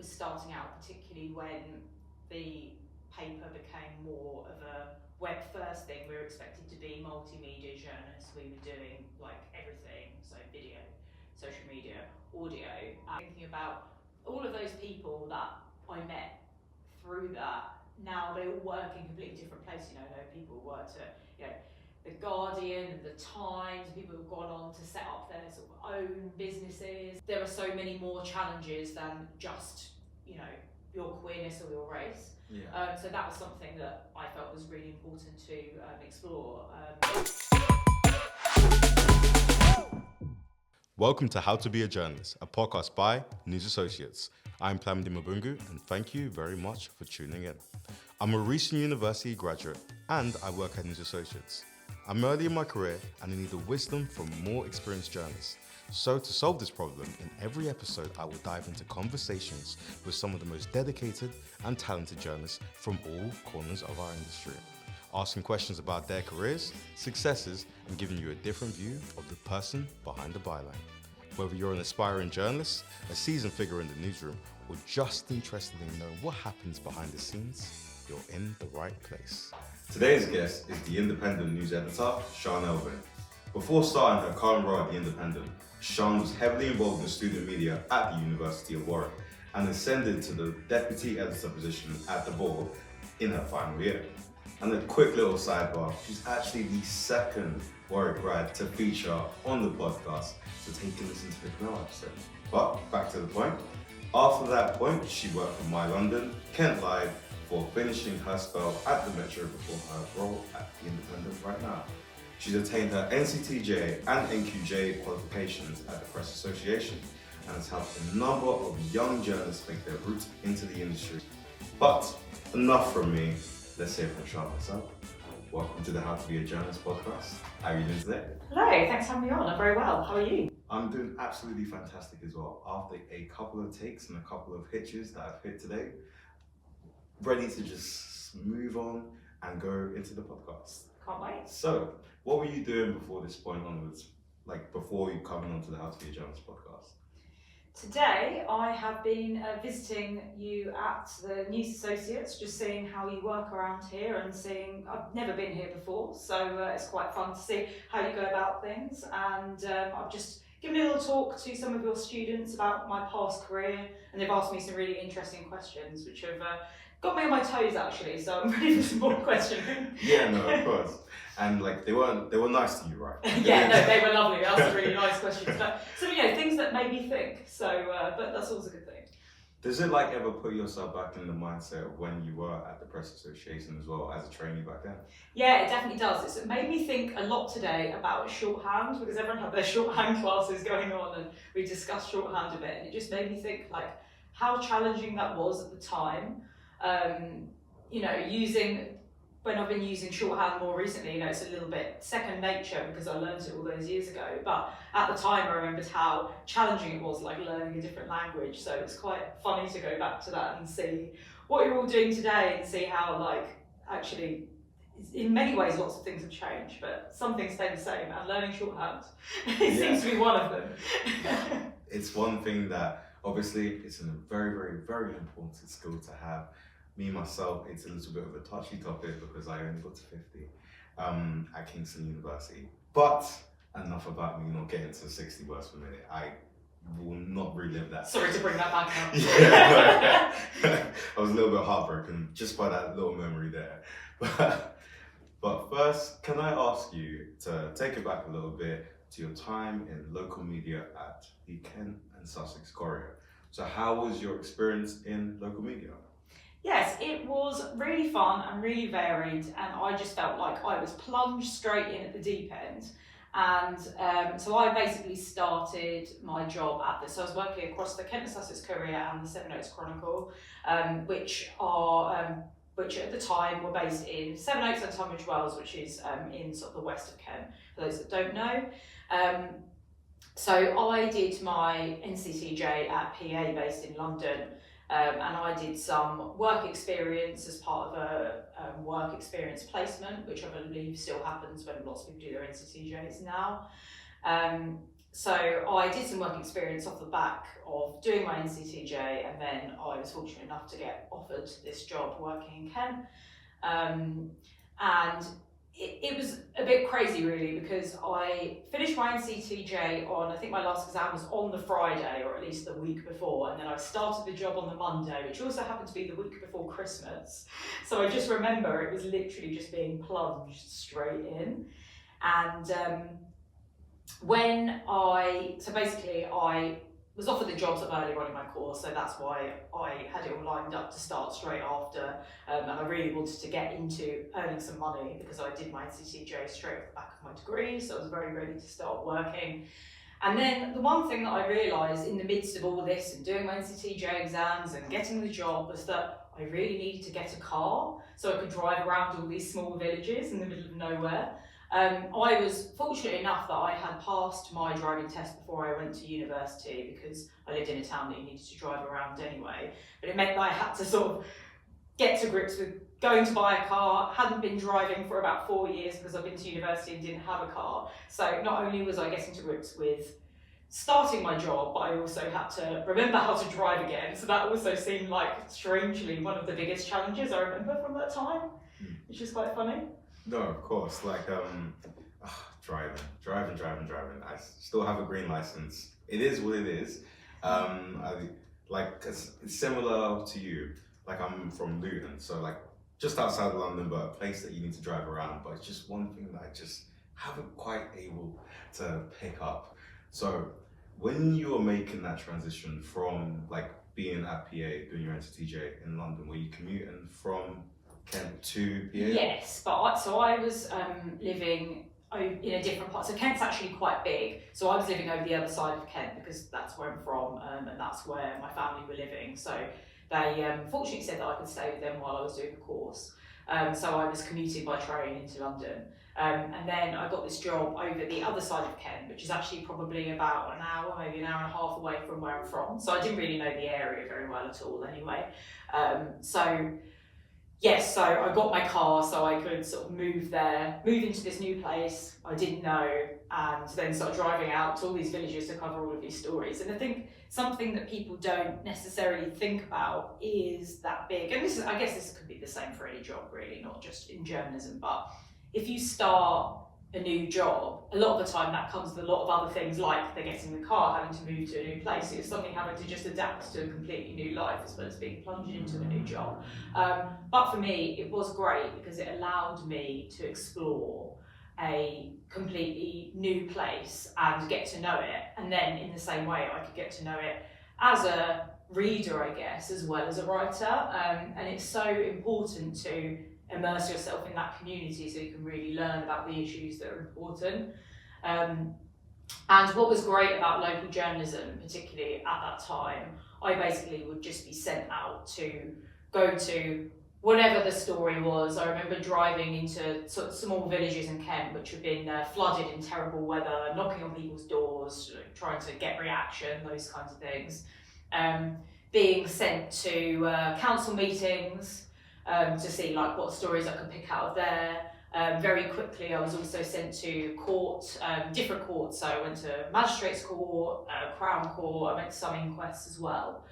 was starting out, particularly when the paper became more of a web first thing. We were expected to be multimedia journalists. We were doing like everything, so video, social media, audio. Thinking about all of those people that I met through that, now they all work in completely different places. You know, people worked at, you know, the Guardian and the Times, people who've gone on to set up their sort of own businesses. There are so many more challenges than just, you know, your queerness or your race. Yeah. So that was something that I felt was really important to explore. Welcome to How to Be a Journalist, a podcast by News Associates. I'm Plamdi Mabungu, and thank you very much for tuning in. I'm a recent university graduate, and I work at News Associates. I'm early in my career, and I need the wisdom from more experienced journalists. So to solve this problem, in every episode, I will dive into conversations with some of the most dedicated and talented journalists from all corners of our industry, asking questions about their careers, successes, and giving you a different view of the person behind the byline. Whether you're an aspiring journalist, a seasoned figure in the newsroom, or just interested in knowing what happens behind the scenes, you're in the right place. Today's guest is the Independent news editor, Sian Elvin. Before starting her current role at the Independent, Sian was heavily involved in student media at the University of Warwick and ascended to the deputy editor position at the board in her final year. And a quick little sidebar, she's actually the second Warwick grad to feature on the podcast, so take a listen to the Canal episode. But back to the point. After that point, she worked for My London, Kent Live, for finishing her spell at the Metro before her role at the Independent right now. She's attained her NCTJ and NQJ qualifications at the Press Association and has helped a number of young journalists make their route into the industry. But enough from me. Let's hear from Sian herself. Welcome to the How to Be a Journalist podcast. How are you doing today? Hello, thanks for having me on. I'm very well. How are you? I'm doing absolutely fantastic as well. After a couple of takes and a couple of hitches that I've hit today, ready to just move on and go into the podcast. Can't wait. So, what were you doing before this point onwards? Like before you coming onto the How to Be a Journalist podcast? Today, I have been visiting you at the News Associates, just seeing how you work around here and seeing, I've never been here before, so it's quite fun to see how you go about things. And I've just given a little talk to some of your students about my past career, and they've asked me some really interesting questions, which have got me on my toes actually, so I'm ready for some more questioning. Yeah, no, of course. And like they were nice to you, right? Yeah, no, they were lovely. They asked some really nice questions. But so things that made me think. So, but that's always a good thing. Does it like ever put yourself back in the mindset of when you were at the Press Association as well as a trainee back then? Yeah, it definitely does. It made me think a lot today about shorthand, because everyone had their shorthand classes going on and we discussed shorthand a bit, and it just made me think like how challenging that was at the time. When I've been using shorthand more recently, it's a little bit second nature because I learned it all those years ago. But at the time, I remembered how challenging it was, like learning a different language. So it's quite funny to go back to that and see what you're all doing today and see how, actually, in many ways, lots of things have changed, but some things stay the same. And learning shorthand seems to be one of them. It's one thing that obviously it's a very, very, very important skill to have. Me, myself, it's a little bit of a touchy topic because I only got to 50 at Kingston University. But enough about me not getting to 60 words per minute. I will not relive that. Sorry to bring that back up. Yeah, I was a little bit heartbroken just by that little memory there. But first, can I ask you to take it back a little bit to your time in local media at the Kent and Sussex Courier. So how was your experience in local media? Yes, it was really fun and really varied, and I just felt like I was plunged straight in at the deep end. And so I basically started my job at this. So I was working across the Kent and Sussex Courier and the Seven Oaks Chronicle, which at the time were based in Seven Oaks and Tunbridge Wells, which is in sort of the west of Kent, for those that don't know. So I did my NCTJ at PA based in London. And I did some work experience as part of a work experience placement, which I believe still happens when lots of people do their NCTJs now. so I did some work experience off the back of doing my NCTJ, and then I was fortunate enough to get offered this job working in Kent. And it was a bit crazy really, because I finished my NCTJ on, I think my last exam was on the Friday, or at least the week before, and then I started the job on the Monday, which also happened to be the week before Christmas. So I just remember it was literally just being plunged straight in. And I was offered the jobs earlier on in my course, so that's why I had it all lined up to start straight after, and I really wanted to get into earning some money because I did my NCTJ straight off the back of my degree, so I was very ready to start working. And then the one thing that I realised in the midst of all this and doing my NCTJ exams and getting the job was that I really needed to get a car so I could drive around all these small villages in the middle of nowhere. I was fortunate enough that I had passed my driving test before I went to university, because I lived in a town that you needed to drive around anyway, but it meant that I had to sort of get to grips with going to buy a car. Hadn't been driving for about 4 years because I've been to university and didn't have a car, so not only was I getting to grips with starting my job, but I also had to remember how to drive again, so that also seemed like, strangely, one of the biggest challenges I remember from that time, which is quite funny. No, of course. Like, driving. I still have a green license. It is what it is. It's similar to you. Like, I'm from Luton, so like just outside of London, but a place that you need to drive around. But it's just one thing that I just haven't quite able to pick up. So when you were making that transition from like being at PA, doing your NCTJ in London, were you commuting from Kent to PA? Yes, but I was living in a different part. So Kent's actually quite big. So I was living over the other side of Kent because that's where I'm from, and that's where my family were living. So they fortunately said that I could stay with them while I was doing the course. So I was commuting by train into London. And then I got this job over the other side of Kent, which is actually probably about an hour, maybe an hour and a half away from where I'm from. So I didn't really know the area very well at all anyway. Yes, so I got my car so I could sort of move into this new place I didn't know, and then start driving out to all these villages to cover all of these stories. And I think something that people don't necessarily think about is that big, and I guess this could be the same for any job really, not just in journalism, but if you start a new job, a lot of the time that comes with a lot of other things, like they're getting the car, having to move to a new place, it's suddenly having to just adapt to a completely new life as well as being plunged into a new job. But for me, it was great because it allowed me to explore a completely new place and get to know it. And then in the same way, I could get to know it as a reader, I guess, as well as a writer. And it's so important to immerse yourself in that community so you can really learn about the issues that are important. And what was great about local journalism, particularly at that time, I basically would just be sent out to go to whatever the story was. I remember driving into sort of small villages in Kent which had been flooded in terrible weather, knocking on people's doors, trying to get reaction, those kinds of things. Being sent to council meetings, to see like what stories I could pick out of there. Very quickly I was also sent to court, different courts, so I went to Magistrates Court, Crown Court, I went to some inquests as well.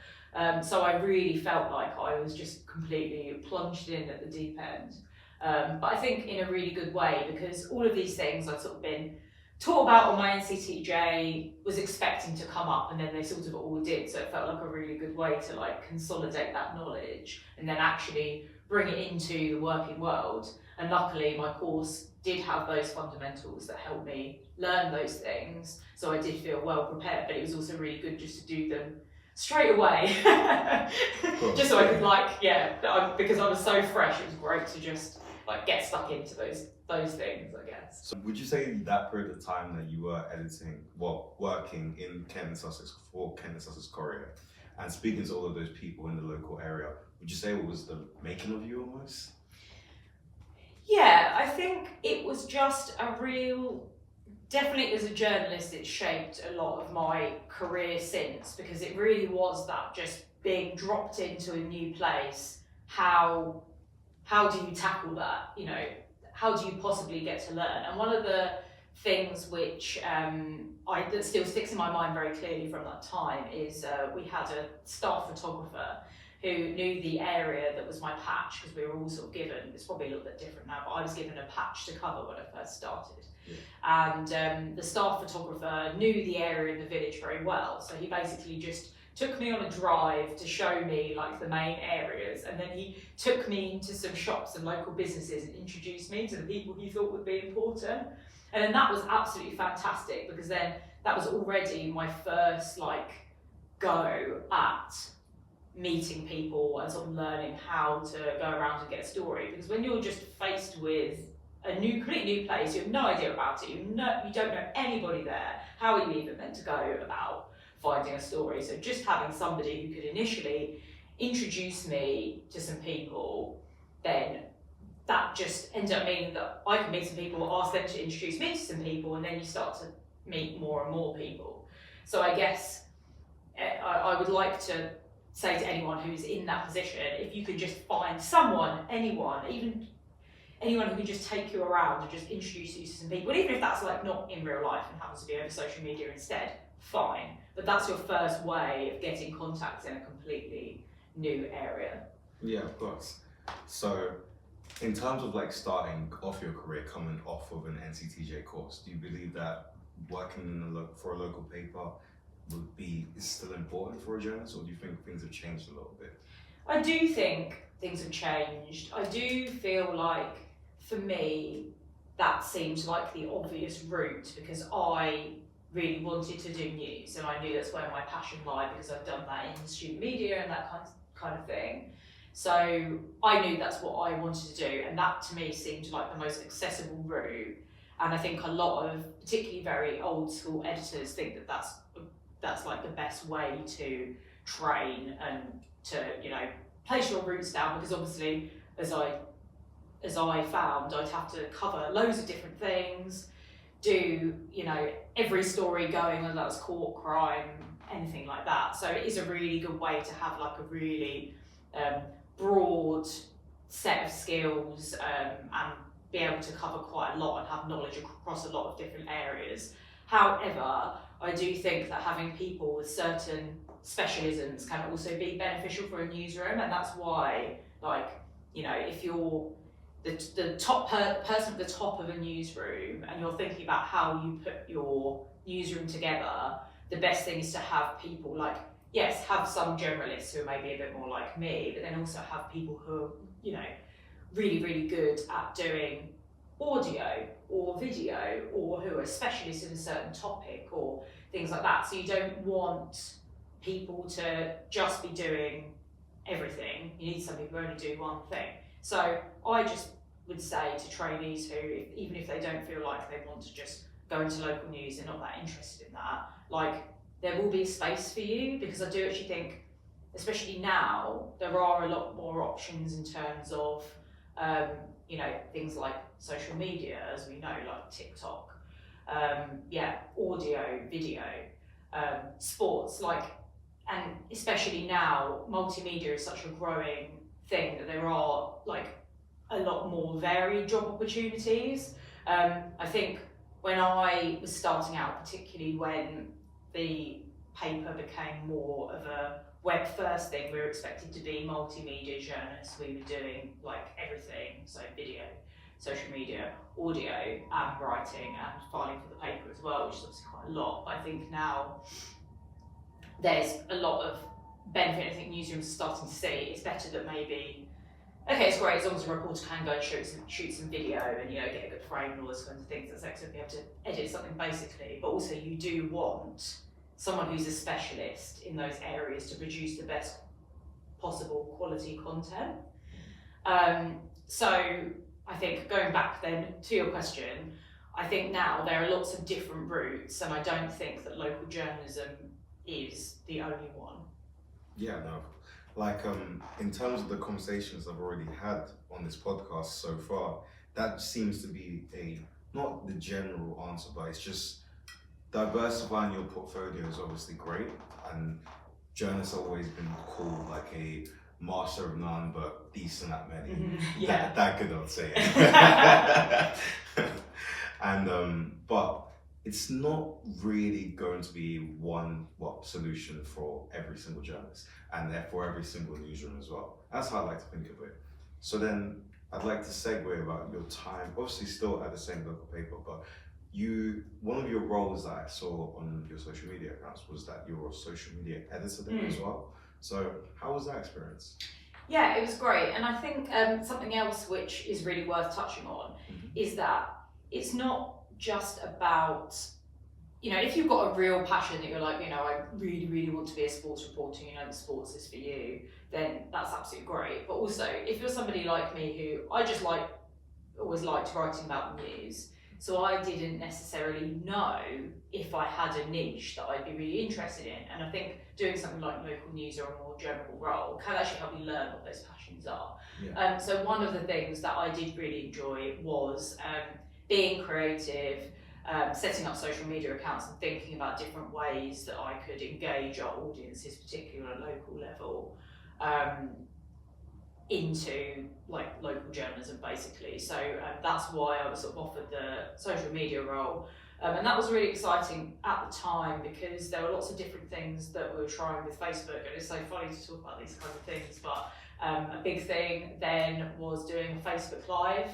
So I really felt like I was just completely plunged in at the deep end. But I think in a really good way, because all of these things I've sort of been taught about on my NCTJ was expecting to come up, and then they sort of all did, so it felt like a really good way to like consolidate that knowledge and then actually bring it into the working world. And luckily my course did have those fundamentals that helped me learn those things, so I did feel well prepared, but it was also really good just to do them straight away. Just so I could because I was so fresh, it was great to just like get stuck into those things, I guess. So would you say that period of time that you were working in Kent and Sussex for Kent and Sussex Courier and speaking to all of those people in the local area, would you say it was the making of you almost? Yeah, I think it was just definitely as a journalist, it shaped a lot of my career since, because it really was that just being dropped into a new place. How do you tackle that? You know, how do you possibly get to learn? And one of the things which that still sticks in my mind very clearly from that time is we had a staff photographer who knew the area that was my patch, because we were all sort of given, it's probably a little bit different now, but I was given a patch to cover when I first started. Yeah. And the staff photographer knew the area in the village very well, so he basically just took me on a drive to show me like the main areas, and then he took me into some shops and local businesses and introduced me to the people he thought would be important. And then that was absolutely fantastic, because then that was already my first like go at meeting people and sort of learning how to go around and get a story. Because when you're just faced with a completely new place, you have no idea about it, you don't know anybody there, how are you even meant to go about finding a story? So just having somebody who could initially introduce me to some people, then that just ended up meaning that I could meet some people, ask them to introduce me to some people, and then you start to meet more and more people. So I guess I would like to say to anyone who's in that position, if you could just find someone, anyone, even anyone who can just take you around and just introduce you to some people, even if that's like not in real life and happens to be over social media instead, fine. But that's your first way of getting contacts in a completely new area. Yeah, of course. So in terms of like starting off your career coming off of an NCTJ course, do you believe that working for a local paper is still important for a journalist, or do you think things have changed a little bit? I do think things have changed. I do feel like, for me, that seemed like the obvious route, because I really wanted to do news, and I knew that's where my passion lay, because I've done that in student media and that kind of thing. So I knew that's what I wanted to do, and that to me seemed like the most accessible route. And I think a lot of particularly very old school editors think that that's like the best way to train and to, you know, place your roots down, because obviously as I found, I'd have to cover loads of different things, do, you know, every story going, whether that's court, crime, anything like that. So it is a really good way to have like a really broad set of skills and be able to cover quite a lot and have knowledge across a lot of different areas. However, I do think that having people with certain specialisms can also be beneficial for a newsroom, and that's why, like, you know, if you're the top person at the top of a newsroom and you're thinking about how you put your newsroom together, the best thing is to have people like, yes, have some generalists who are maybe a bit more like me, but then also have people who are, you know, really, really good at doing audio or video, or who are specialists in a certain topic or things like that. So you don't want people to just be doing everything. You need some people who only do one thing. So I just would say to trainees who, even if they don't feel like they want to just go into local news, they're not that interested in that, like, there will be a space for you, because I do actually think, especially now, there are a lot more options in terms of you know, things like social media, as we know, like TikTok, audio, video, sports, like, and especially now, multimedia is such a growing thing that there are like a lot more varied job opportunities. I think when I was starting out, particularly when the paper became more of a web first thing, we were expected to be multimedia journalists. We were doing like everything, so video, social media, audio, and writing, and filing for the paper as well, which is obviously quite a lot. But I think now there's a lot of benefit. I think newsrooms are starting to see it's better that maybe, okay, it's great as long as a reporter can go and shoot some video and, you know, get a good frame and all those kinds of things. That's excellent to be able to edit something basically, but also you do want someone who's a specialist in those areas to produce the best possible quality content. So I think, going back then to your question, I think now there are lots of different routes, and I don't think that local journalism is the only one. Yeah, no. Like, in terms of the conversations I've already had on this podcast so far, that seems to be not the general answer, but it's just diversifying your portfolio is obviously great, and journalists have always been called like a master of none, but decent at many. Mm-hmm. Yeah. That good, I'd say. And but it's not really going to be one solution for every single journalist, and therefore every single newsroom as well. That's how I like to think of it. So then I'd like to segue about your time, obviously still at the same local paper, but one of your roles that I saw on your social media accounts was that you were a social media editor there as well. So how was that experience? Yeah, it was great. And I think something else which is really worth touching on is that it's not just about, if you've got a real passion that you're like, I really, really want to be a sports reporter, that sports is for you, then that's absolutely great. But also, if you're somebody like me who I just always liked writing about the news, so I didn't necessarily know if I had a niche that I'd be really interested in. And I think doing something like local news or a more general role can actually help you learn what those passions are. Yeah. So one of the things that I did really enjoy was being creative, setting up social media accounts and thinking about different ways that I could engage our audiences, particularly on a local level, into local journalism basically. So that's why I was sort of offered the social media role. And that was really exciting at the time because there were lots of different things that we were trying with Facebook, and it's so funny to talk about these kind of things, but a big thing then was doing a Facebook Live.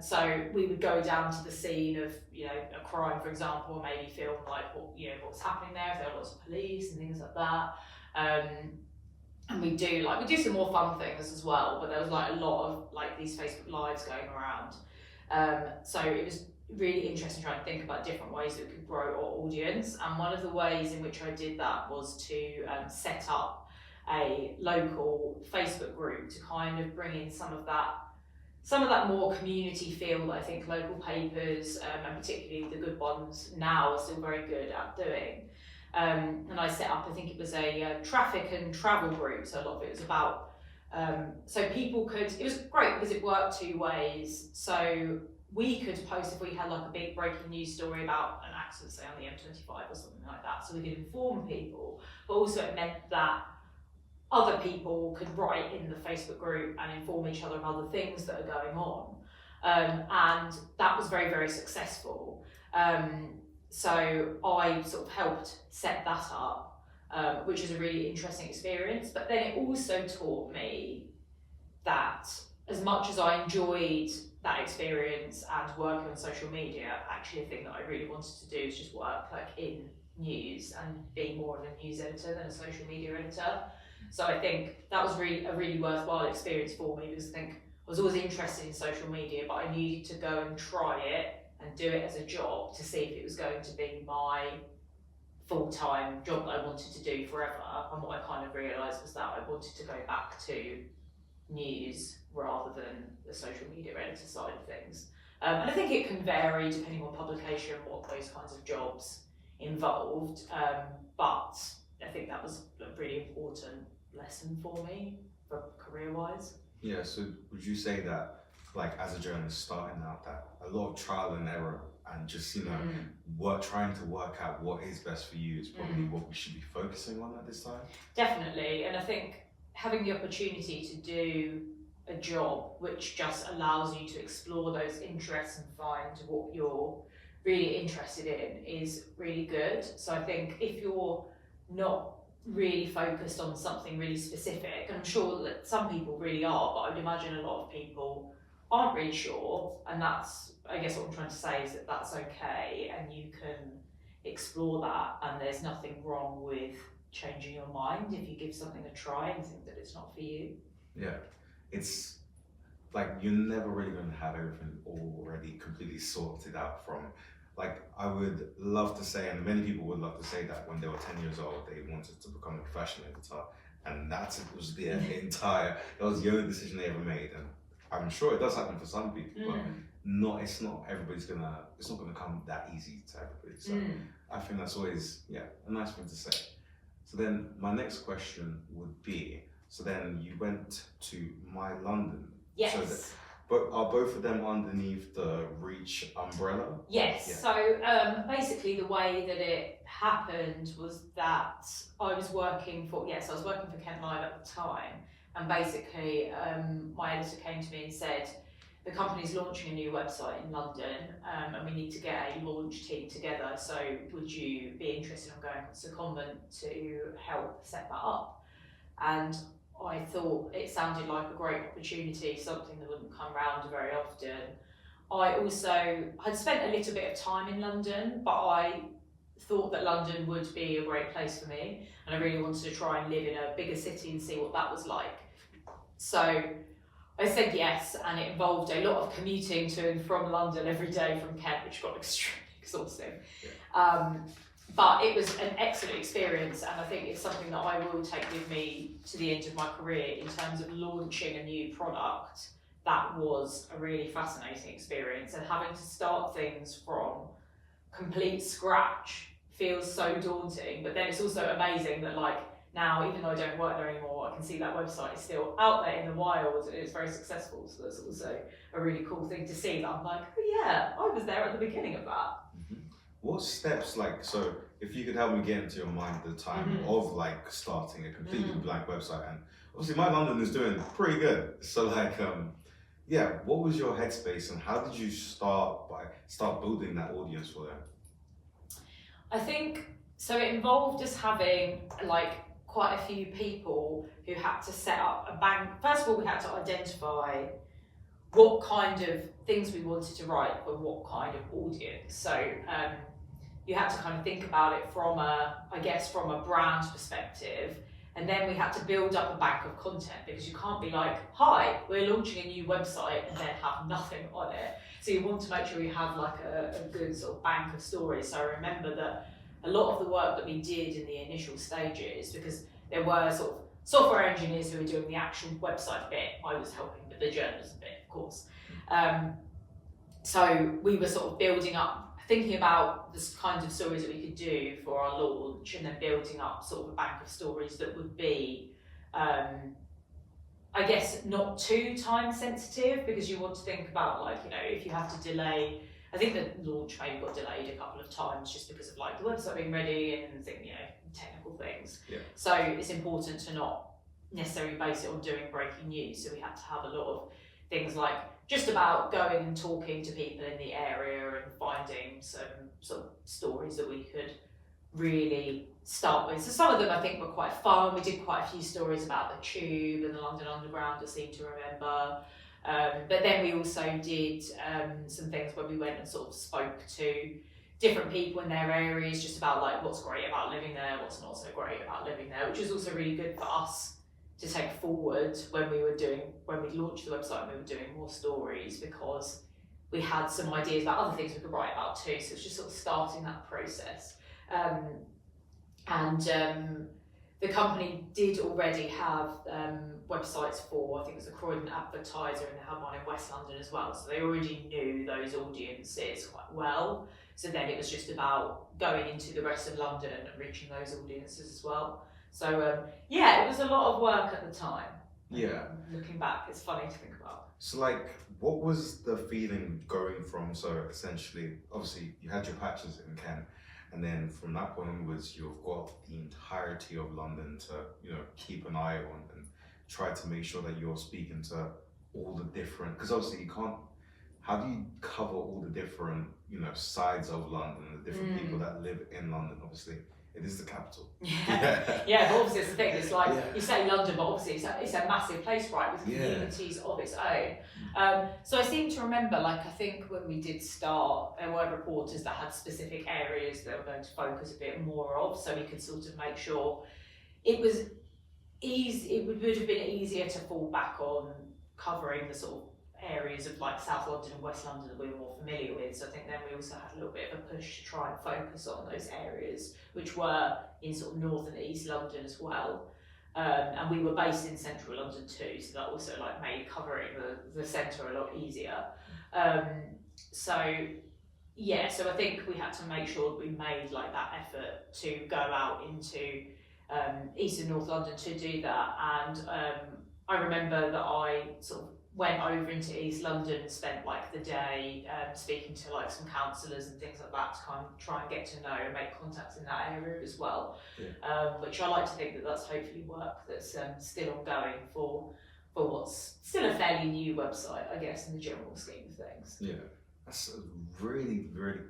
So we would go down to the scene of, a crime, for example, or maybe film what's happening there, if there are lots of police and things like that. And we do some more fun things as well, but there was a lot of these Facebook Lives going around. So it was really interesting trying to think about different ways that we could grow our audience. And one of the ways in which I did that was to set up a local Facebook group to kind of bring in some of that more community feel that I think local papers, and particularly the good ones now, are still very good at doing. And I set up, I think it was a traffic and travel group, so a lot of it was about, so people it was great because it worked two ways. So we could post if we had a big breaking news story about an accident, say on the M25 or something like that, so we could inform people, but also it meant that other people could write in the Facebook group and inform each other of other things that are going on. And that was very, very successful. So I sort of helped set that up, which is a really interesting experience. But then it also taught me that as much as I enjoyed that experience and working on social media, actually a thing that I really wanted to do is just work in news and be more of a news editor than a social media editor. So I think that was a really worthwhile experience for me, because I think I was always interested in social media, but I needed to go and try it and do it as a job to see if it was going to be my full-time job that I wanted to do forever. And what I kind of realised was that I wanted to go back to news rather than the social media editor side of things. And I think it can vary depending on publication, what those kinds of jobs involved. But I think that was a really important lesson for me, for career-wise. Yeah, so would you say that, as a journalist starting out, that a lot of trial and error and just, trying to work out what is best for you is probably what we should be focusing on at this time? Definitely, and I think having the opportunity to do a job which just allows you to explore those interests and find what you're really interested in is really good. So I think if you're not really focused on something really specific, and I'm sure that some people really are, but I would imagine a lot of people aren't really sure, and that's, I guess what I'm trying to say is that that's okay, and you can explore that, and there's nothing wrong with changing your mind if you give something a try and think that it's not for you. Yeah, it's you're never really going to have everything already completely sorted out from, I would love to say, and many people would love to say that when they were 10 years old, they wanted to become a professional editor, and that was the that was the only decision they ever made. And I'm sure it does happen for some people, but it's not gonna come that easy to everybody. So I think that's always, a nice thing to say. So then my next question would be, so then you went to My London. Yes. But are both of them underneath the Reach umbrella? Yes. Yeah. So basically the way that it happened was that I was working for Kent Live at the time, and basically my editor came to me and said, the company's launching a new website in London, and we need to get a launch team together. So would you be interested in going to secondment to help set that up? And I thought it sounded like a great opportunity, something that wouldn't come around very often. I also had spent a little bit of time in London, but I thought that London would be a great place for me, and I really wanted to try and live in a bigger city and see what that was like. So I said yes, and it involved a lot of commuting to and from London every day from Kent, which got extremely exhausting. Yeah. But it was an excellent experience, and I think it's something that I will take with me to the end of my career in terms of launching a new product. That was a really fascinating experience, and having to start things from complete scratch feels so daunting, but then it's also amazing that like now, even though I don't work there anymore, I can see that website is still out there in the wild and it's very successful. So that's also a really cool thing to see that I'm like, oh yeah, I was there at the beginning of that. Mm-hmm. What steps, like, so if you could help me get into your mind the time of like starting a completely blank website, and obviously my London is doing pretty good. So like, yeah, what was your headspace and how did you start building that audience for them? I think, so it involved us having like quite a few people who had to set up a bank. First of all, we had to identify what kind of things we wanted to write for what kind of audience. So you had to kind of think about it from from a brand perspective. And then we had to build up a bank of content, because you can't be like, hi, we're launching a new website and then have nothing on it. So you want to make sure you have like a good sort of bank of stories. So I remember that a lot of the work that we did in the initial stages, because there were sort of software engineers who were doing the actual website bit, I was helping with the journalism bit, of course. So we were sort of building up, thinking about the kinds of stories that we could do for our launch, and then building up sort of a bank of stories that would be, I guess, not too time sensitive, because you want to think about like, you know, if you have to delay, I think the launch maybe got delayed a couple of times just because of like the website being ready and technical things. Yeah. So it's important to not necessarily base it on doing breaking news. So we had to have a lot of things like just about going and talking to people in the area and finding some sort of stories that we could really start with. So some of them I think were quite fun. We did quite a few stories about the Tube and the London Underground, I seem to remember. But then we also did some things where we went and sort of spoke to different people in their areas, just about like what's great about living there, what's not so great about living there, which was also really good for us to take forward when we launched the website and we were doing more stories, because we had some ideas about other things we could write about too. So it's just sort of starting that process. The company did already have websites for, I think it was the Croydon Advertiser, and they had one in West London as well. So they already knew those audiences quite well. So then it was just about going into the rest of London and reaching those audiences as well. So yeah, it was a lot of work at the time. Yeah. Looking back, it's funny to think about. So like, what was the feeling going from, so essentially, obviously you had your patches in Kent, and then from that point onwards, you've got the entirety of London to, keep an eye on and try to make sure that you're speaking to all the different, because obviously you can't, how do you cover all the different, sides of London, the different people that live in London? Obviously, it is the capital. Yeah, but obviously it's the thing, it's like, you say London, but obviously it's a massive place, right, with communities of its own. So I seem to remember, like, I think when we did start, there were reporters that had specific areas that were going to focus a bit more of, so we could sort of make sure it was easy, it would have been easier to fall back on covering the sort of areas of like South London and West London that we were more familiar with. So I think then we also had a little bit of a push to try and focus on those areas, which were in sort of North and East London as well. And we were based in Central London too, so that also like made covering the centre a lot easier. So I think we had to make sure that we made like that effort to go out into East and North London to do that. And I remember that I sort of went over into East London and spent like the day speaking to like some councillors and things like that to kind of try and get to know and make contacts in that area as well. Which I like to think that that's hopefully work that's still ongoing for for what's still a fairly new website, I guess, in the general scheme of things. Yeah, that's really, really.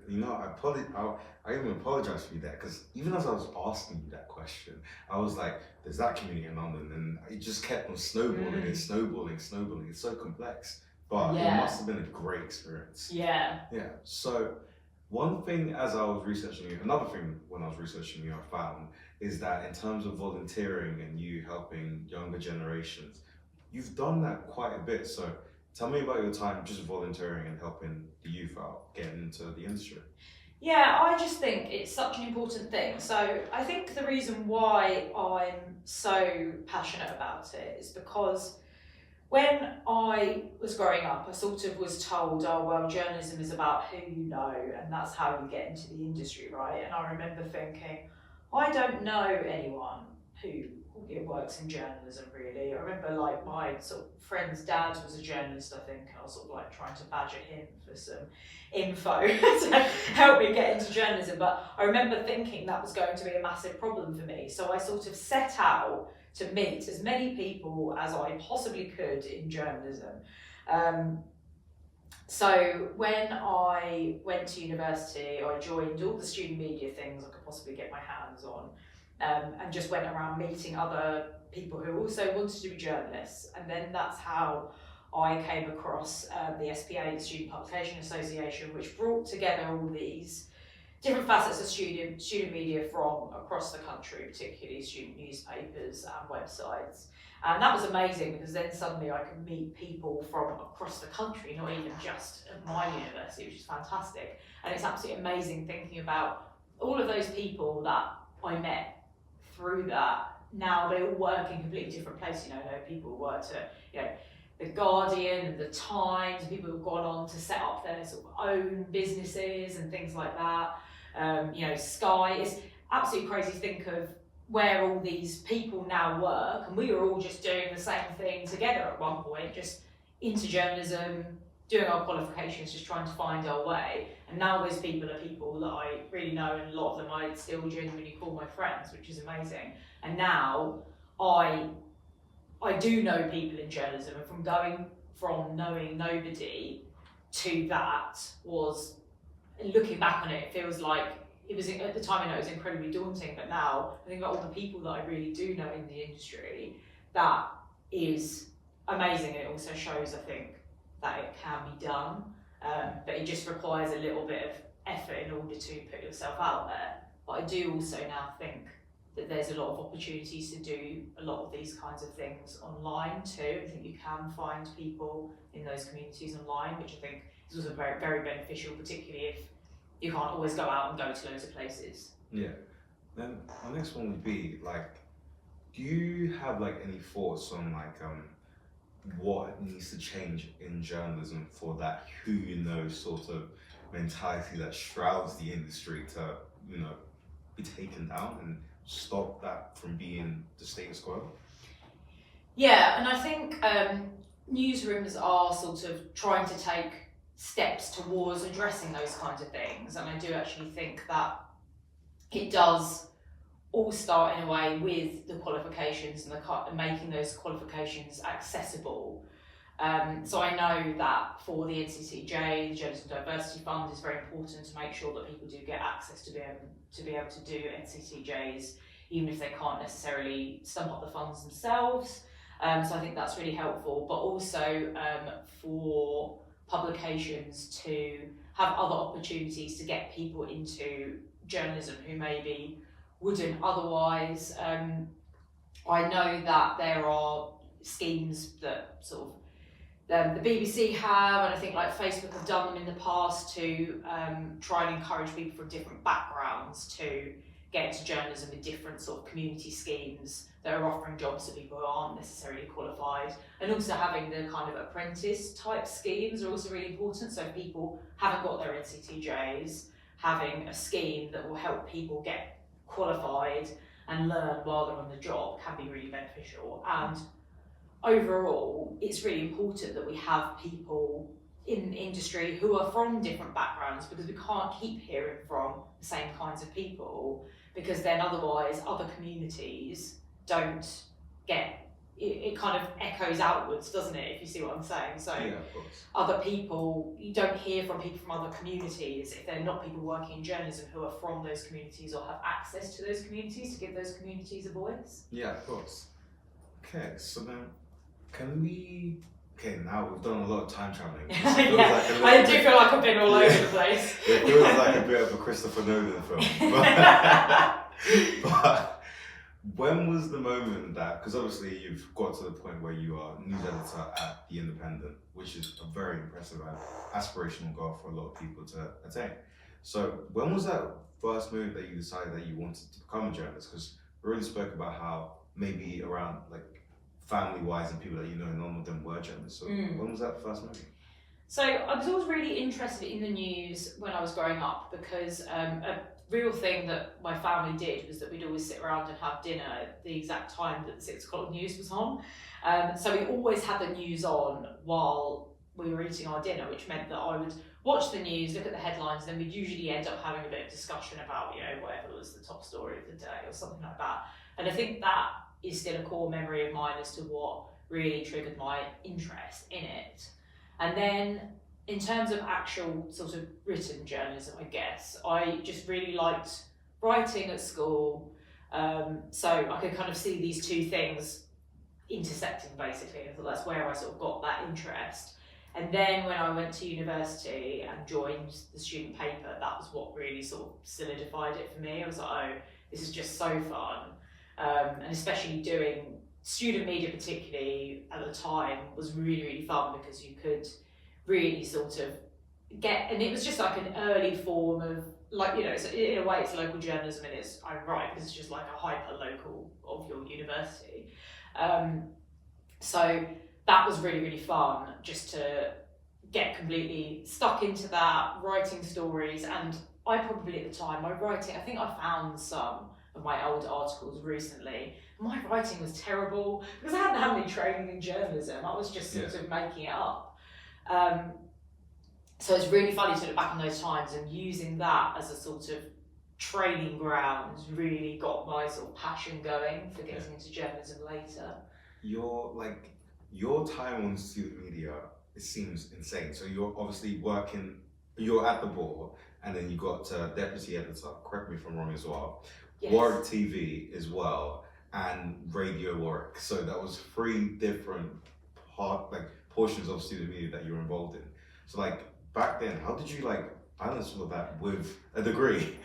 I even apologize for you that, because even as I was asking you that question, I was like, "There's that community in London," and it just kept on snowballing and snowballing, snowballing. It's so complex, but it must have been a great experience. Yeah. Yeah. So, one thing as I was researching you, another thing when I was researching you, I found is that in terms of volunteering and you helping younger generations, you've done that quite a bit. So tell me about your time just volunteering and helping the youth out getting into the industry. Yeah, I just think it's such an important thing. So I think the reason why I'm so passionate about it is because when I was growing up, I sort of was told, oh, well, journalism is about who you know, and that's how you get into the industry, right? And I remember thinking, I don't know anyone who works in journalism, really. I remember, like, my sort of friend's dad was a journalist, I think, and I was sort of like trying to badger him for some info to help me get into journalism. But I remember thinking that was going to be a massive problem for me. So I sort of set out to meet as many people as I possibly could in journalism. So when I went to university, I joined all the student media things I could possibly get my hands on, and just went around meeting other people who also wanted to be journalists. And then that's how I came across the SPA, the Student Publication Association, which brought together all these different facets of student media from across the country, particularly student newspapers and websites. And that was amazing, because then suddenly I could meet people from across the country, not even just at my university, which is fantastic. And it's absolutely amazing thinking about all of those people that I met through that. Now they all work in completely different places. You know, there are people who worked at, the Guardian and the Times, and people who've gone on to set up their sort of own businesses and things like that. Sky. It's absolutely crazy to think of where all these people now work, and we were all just doing the same thing together at one point, just into journalism, doing our qualifications, just trying to find our way. And now those people are people that I really know, and a lot of them I still genuinely call my friends, which is amazing. And now I do know people in journalism, and from going from knowing nobody to that was, looking back on it, it feels like it was, at the time, I know it was incredibly daunting, but now I think about all the people that I really do know in the industry, that is amazing. And it also shows, I think, that it can be done, but it just requires a little bit of effort in order to put yourself out there. But I do also now think that there's a lot of opportunities to do a lot of these kinds of things online too. I think you can find people in those communities online, which I think is also very, very beneficial, particularly if you can't always go out and go to loads of places. Yeah. Then my next one would be, like, do you have like any thoughts on what needs to change in journalism for that who you know sort of mentality that shrouds the industry to, be taken down and stop that from being the status quo? Yeah, and I think newsrooms are sort of trying to take steps towards addressing those kinds of things, and I do actually think that it does all start in a way with the qualifications and making those qualifications accessible. So I know that for the NCCJ, the Journalism Diversity Fund, is very important to make sure that people do get access to be able to do NCCJs, even if they can't necessarily stump up the funds themselves. So I think that's really helpful, but also for publications to have other opportunities to get people into journalism who maybe wouldn't otherwise. I know that there are schemes that sort of the BBC have, and I think like Facebook have done them in the past to try and encourage people from different backgrounds to get into journalism with different sort of community schemes that are offering jobs to people who aren't necessarily qualified. And also having the kind of apprentice type schemes are also really important. So if people haven't got their NCTJs, having a scheme that will help people get qualified and learn while they're on the job can be really beneficial. And overall, it's really important that we have people in the industry who are from different backgrounds, because we can't keep hearing from the same kinds of people, because then otherwise other communities don't get, it kind of echoes outwards, doesn't it? If you see what I'm saying. So Yeah, of course. other people, you don't hear from people from other communities if they're not people working in journalism who are from those communities or have access to those communities to give those communities a voice. Yeah, of course. Okay, so then can we? Okay, now we've done a lot of time traveling. I do feel like I've been all over the place. It feels like a bit of a Christopher Nolan film. But when was the moment that, because obviously you've got to the point where you are news editor at The Independent, which is a very impressive and aspirational goal for a lot of people to attain. So when was that first moment that you decided that you wanted to become a journalist? Because we really spoke about how maybe around like family-wise and people that you know, none of them were journalists. So when was that first moment? So I was always really interested in the news when I was growing up because a real thing that my family did was that we'd always sit around and have dinner at the exact time that the 6 o'clock news was on. So we always had the news on while we were eating our dinner, which meant that I would watch the news, look at the headlines, and then we'd usually end up having a bit of discussion about, whatever was the top story of the day or something like that. And I think that is still a core memory of mine as to what really triggered my interest in it. And then in terms of actual sort of written journalism, I guess, I just really liked writing at school. So I could kind of see these two things intersecting basically. I thought that's where I sort of got that interest. And then when I went to university and joined the student paper, that was what really sort of solidified it for me. I was like, oh, this is just so fun. And especially doing student media particularly at the time was really, really fun because you could really sort of get, and it was just like an early form of like, so in a way it's local journalism in its own right because it's just like a hyper local of your university. So that was really, really fun just to get completely stuck into that, writing stories. And I probably at the time, my writing, I think I found some of my old articles recently. My writing was terrible because I hadn't had any training in journalism. I was just sort of making it up. So it's really funny to look back on those times and using that as a sort of training ground really got my sort of passion going for getting into journalism later. Your time on student media, it seems insane. So you're obviously working, you're at the board, and then you got deputy editor, correct me if I'm wrong as well, Yes. Warwick TV as well, and Radio Warwick. So that was 3 different portions of student media that you were involved in. So back then, how did you balance all of that with a degree?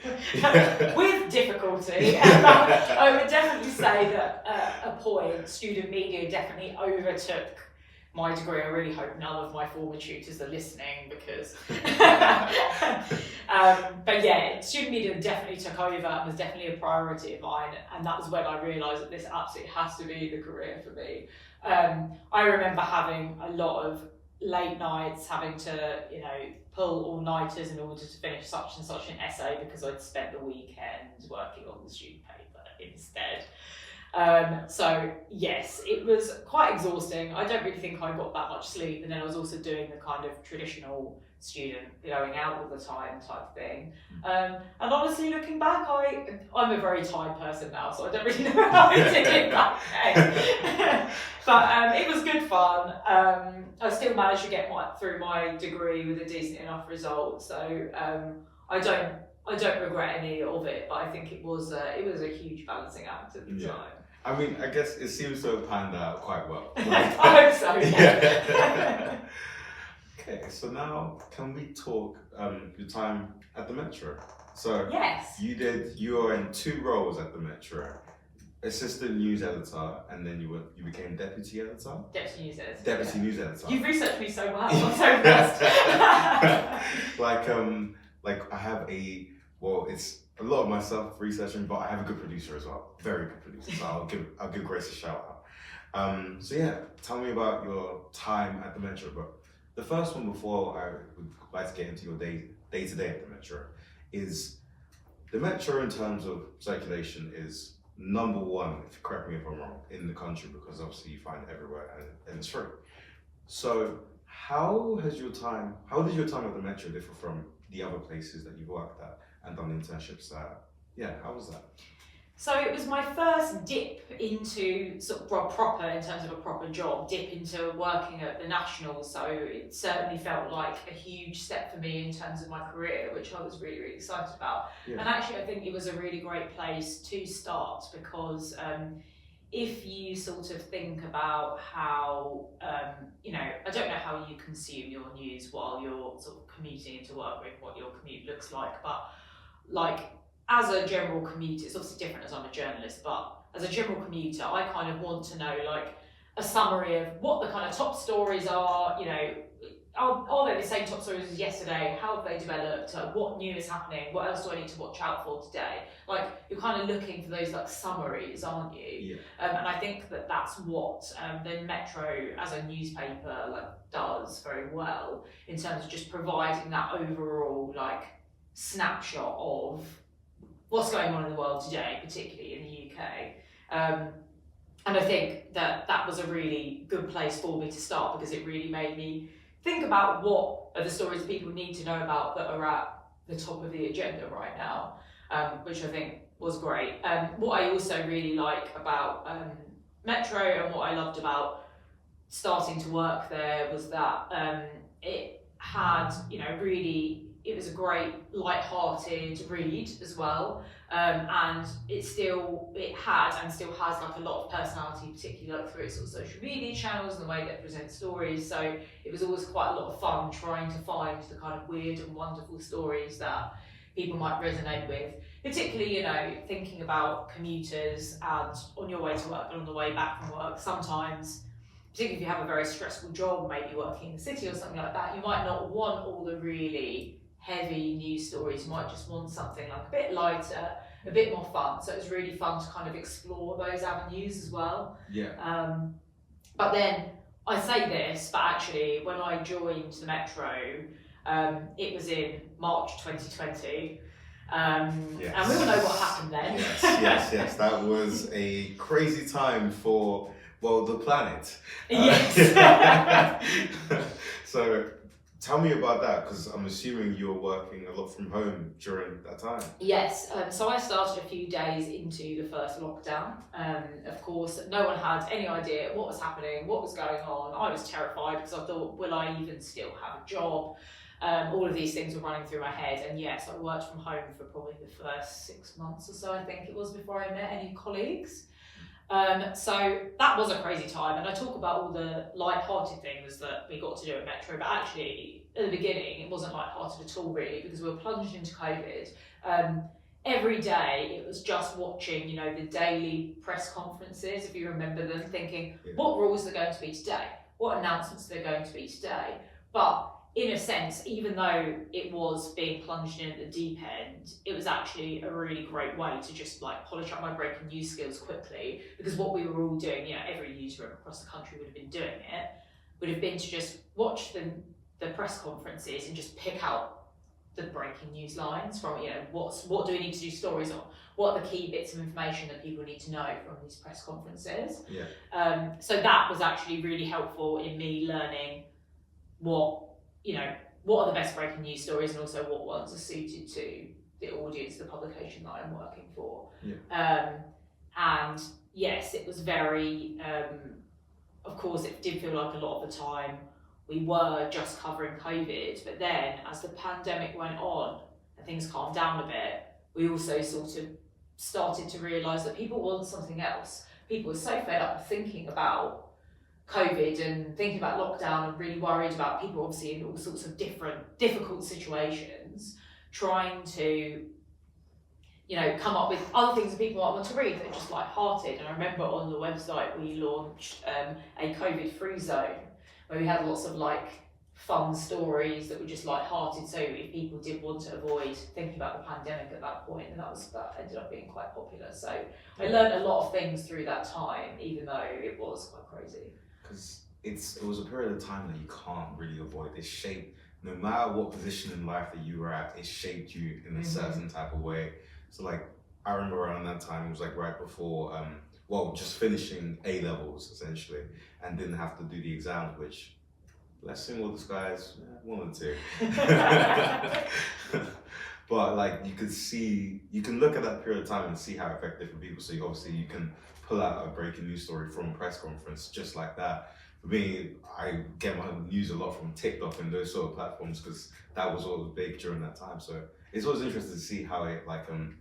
With difficulty. I would definitely say that at a point, student media definitely overtook my degree. I really hope none of my former tutors are listening because but yeah, student media definitely took over and was definitely a priority of mine, and that was when I realised that this absolutely has to be the career for me. I remember having a lot of late nights, having to pull all-nighters in order to finish such and such an essay because I'd spent the weekend working on the student paper instead. So yes, it was quite exhausting. I don't really think I got that much sleep, and then I was also doing the kind of traditional student going out all the time type thing. And honestly, looking back, I'm a very tired person now, so I don't really know how I did it back then. But it was good fun. I still managed to get through my degree with a decent enough result, so I don't regret any of it. But I think it was a huge balancing act at the time. I mean, I guess it seems to have panned out quite well. I hope so. Yeah. Okay, so now can we talk your time at the Metro? So yes, you were in 2 roles at the Metro. Assistant news editor, and then you became deputy editor? Deputy news editor. Deputy news editor. You've researched me so well, I'm so impressed. I have it's a lot of myself researching, but I have a good producer as well. Very good producer, so I'll give Grace a shout out. So yeah, tell me about your time at the Metro. But the first one before I would like to get into your day-to-day at the Metro is the Metro in terms of circulation is number 1, if correct me if I'm wrong, in the country, because obviously you find it everywhere and it's free. So how did your time at the Metro differ from the other places that you've worked at and done internships at? Yeah, how was that? So it was my first dip into sort of proper, in terms of a proper job, dip into working at the National. So it certainly felt like a huge step for me in terms of my career, which I was really, really excited about. Yeah. And actually, I think it was a really great place to start because if you sort of think about how, I don't know how you consume your news while you're sort of commuting into work, with what your commute looks like, but like, as a general commuter, it's obviously different as I'm a journalist, but as a general commuter, I kind of want to know like a summary of what the kind of top stories are, are they the same top stories as yesterday? How have they developed? What new is happening? What else do I need to watch out for today? Like, you're kind of looking for those like summaries, aren't you? Yeah. And I think that that's what the Metro as a newspaper like does very well in terms of just providing that overall like snapshot of what's going on in the world today, particularly in the UK. And I think that was a really good place for me to start because it really made me think about what are the stories that people need to know about that are at the top of the agenda right now, which I think was great. What I also really like about Metro and what I loved about starting to work there was that it had, it was a great light-hearted read as well, and it had and still has like a lot of personality, particularly like through its sort of social media channels and the way that it presents stories. So it was always quite a lot of fun trying to find the kind of weird and wonderful stories that people might resonate with, particularly thinking about commuters and on your way to work and on the way back from work. Sometimes, particularly if you have a very stressful job, maybe working in the city or something like that, you might not want all the really heavy news stories. You might just want something like a bit lighter, a bit more fun. So it was really fun to kind of explore those avenues as well. Yeah. But then I say this, but actually when I joined the Metro, it was in March 2020. Yes. And we all know what happened then. Yes. That was a crazy time for, the planet. Yes. So tell me about that, because I'm assuming you were working a lot from home during that time. Yes, so I started a few days into the first lockdown. Of course, no one had any idea what was happening, what was going on. I was terrified because I thought, will I even still have a job? All of these things were running through my head. And yes, I worked from home for probably the first 6 months or so, I think it was, before I met any colleagues. So that was a crazy time, and I talk about all the light-hearted things that we got to do at Metro, but actually at the beginning it wasn't light-hearted at all really, because we were plunged into COVID. Every day it was just watching, the daily press conferences, if you remember them, thinking what rules are going to be today, what announcements are going to be today. But in a sense, even though it was being plunged in at the deep end, it was actually a really great way to just like polish up my breaking news skills quickly, because what we were all doing, every newsroom across the country would have been doing it, would have been to just watch the press conferences and just pick out the breaking news lines from, what do we need to do stories on? What are the key bits of information that people need to know from these press conferences? Yeah. So that was actually really helpful in me learning what are the best breaking news stories, and also what ones are suited to the audience, the publication that I'm working for. Yeah. And yes, it was very, of course, it did feel like a lot of the time we were just covering COVID, but then as the pandemic went on and things calmed down a bit, we also sort of started to realise that people want something else. People were so fed up of thinking about COVID and thinking about lockdown and really worried about people obviously in all sorts of different difficult situations, trying to come up with other things that people might want to read that are just light-hearted. And I remember on the website we launched a COVID-free zone where we had lots of fun stories that were just light-hearted, so if people did want to avoid thinking about the pandemic at that point, and that ended up being quite popular. So I learned a lot of things through that time, even though it was quite crazy. Because it was a period of time that you can't really avoid. It shaped, no matter what position in life that you were at, it shaped you in a certain type of way. So I remember around that time, it was right before, just finishing A levels essentially, and didn't have to do the exams, which, blessing all the skies, wanted to. but like you can look at that period of time and see how it affected different people. So obviously you can pull out a breaking news story from a press conference just like that. For me, I get my news a lot from TikTok and those sort of platforms because that was what was big during that time. So it's always interesting to see how it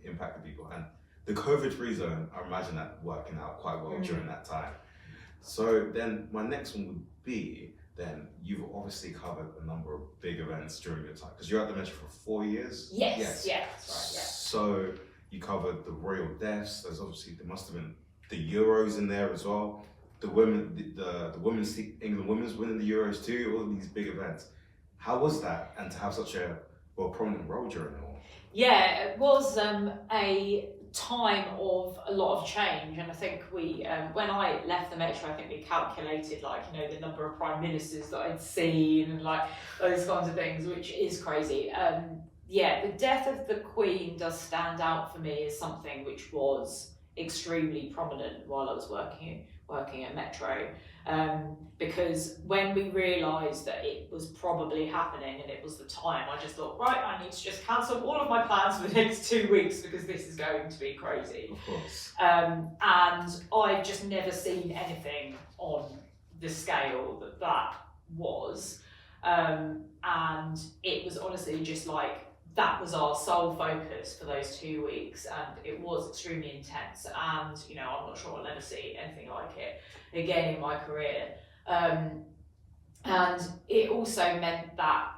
impacted people. And the COVID-free zone, I imagine that working out quite well during that time. So then my next one would be, then you've obviously covered a number of big events during your time because you're at the Metro for 4 years. Yes. Yeah, that's right. Yeah. So you covered the royal deaths. There must have been the Euros in there as well. The women's England women's winning the Euros too. All of these big events. How was that, and to have such a prominent role during it all? Yeah, it was a time of a lot of change, and I think we, when I left the Metro, I think we calculated the number of prime ministers that I'd seen and those kinds of things, which is crazy. The death of the Queen does stand out for me as something which was extremely prominent while I was working at Metro, because when we realised that it was probably happening and it was the time, I just thought, right, I need to just cancel all of my plans for the next 2 weeks because this is going to be crazy. Of course. And I've just never seen anything on the scale that was, and it was honestly just that was our sole focus for those 2 weeks, and it was extremely intense, and I'm not sure I'll ever see anything like it again in my career. And it also meant that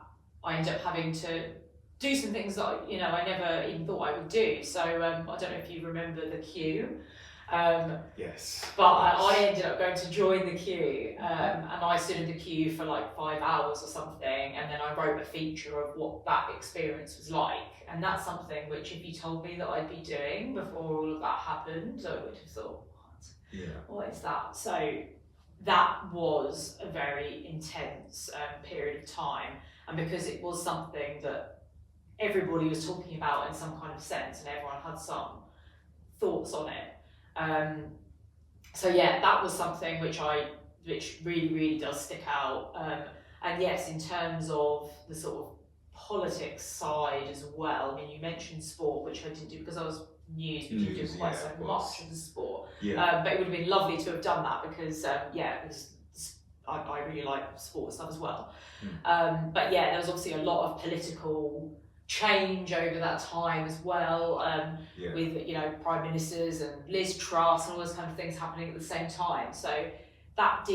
I ended up having to do some things that I never even thought I would do. So I don't know if you remember the queue. Yes. But I ended up going to join the queue, and I stood in the queue for 5 hours or something, and then I wrote a feature of what that experience was like. And that's something which, if you told me that I'd be doing before all of that happened, I would have thought, what? Yeah. What is that? So that was a very intense period of time, and because it was something that everybody was talking about in some kind of sense, and everyone had some thoughts on it. That was something which really, really does stick out. And yes, in terms of the sort of politics side as well, I mean, you mentioned sport, which I didn't do because I was news, we didn't do quite so much of the sport. Yeah. But it would have been lovely to have done that because, I really like sport stuff as well. But yeah, there was obviously a lot of political change over that time as well, with prime ministers and Liz Truss and all those kind of things happening at the same time. So that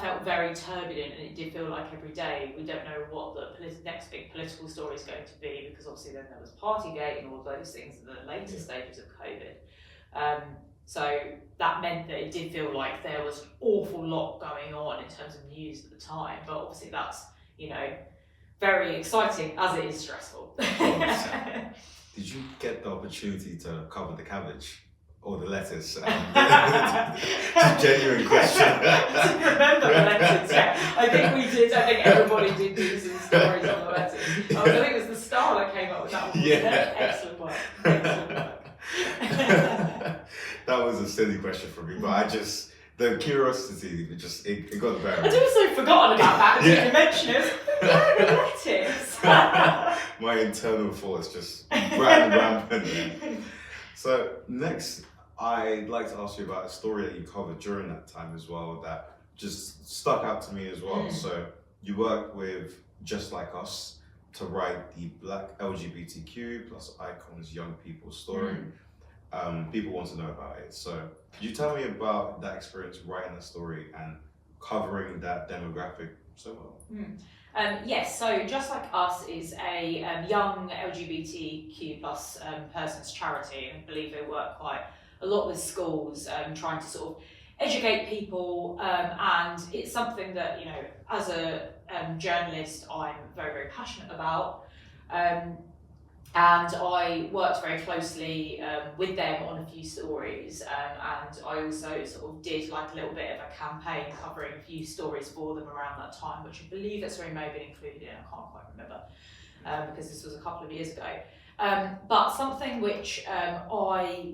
felt very turbulent, and it did feel like every day we don't know what the next big political story is going to be, because obviously then there was Partygate and all those things in the later stages of COVID. So that meant that it did feel like there was an awful lot going on in terms of news at the time, but obviously that's very exciting as it is stressful. Did you get the opportunity to cover the cabbage or the lettuce? It's a genuine question. I remember the lettuce, yeah. I think we did. I think everybody did do some stories on the lettuce. I think it was the Star that came up with that one. Yeah. Excellent work. Excellent work. That was a silly question for me, but the curiosity, it got the better. I'd also forgotten about that until you mentioned it. Yeah, the lettuce. My internal thoughts just ran rampant. So next, I'd like to ask you about a story that you covered during that time as well that just stuck out to me as well. So you worked with Just Like Us to write the Black LGBTQ plus icons young people story. People want to know about it. So could you tell me about that experience writing that story and covering that demographic so well? Yes, so Just Like Us is a young LGBTQ plus persons charity, and I believe they work quite a lot with schools, trying to sort of educate people, and it's something that, as a journalist, I'm very, very passionate about. And I worked very closely with them on a few stories, and I also sort of did a little bit of a campaign covering a few stories for them around that time, which I believe that story may have been included in, I can't quite remember, because this was a couple of years ago. But something which I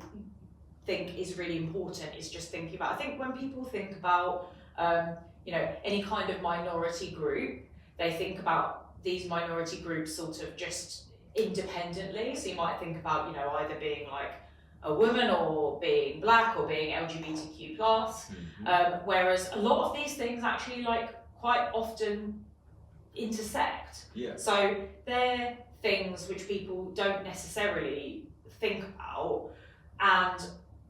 think is really important is just thinking about, I think when people think about any kind of minority group, they think about these minority groups sort of just independently. So you might think about, you know, either being like a woman or being black or being LGBTQ+. Whereas a lot of these things actually like quite often intersect. Yeah. So they're things which people don't necessarily think about, and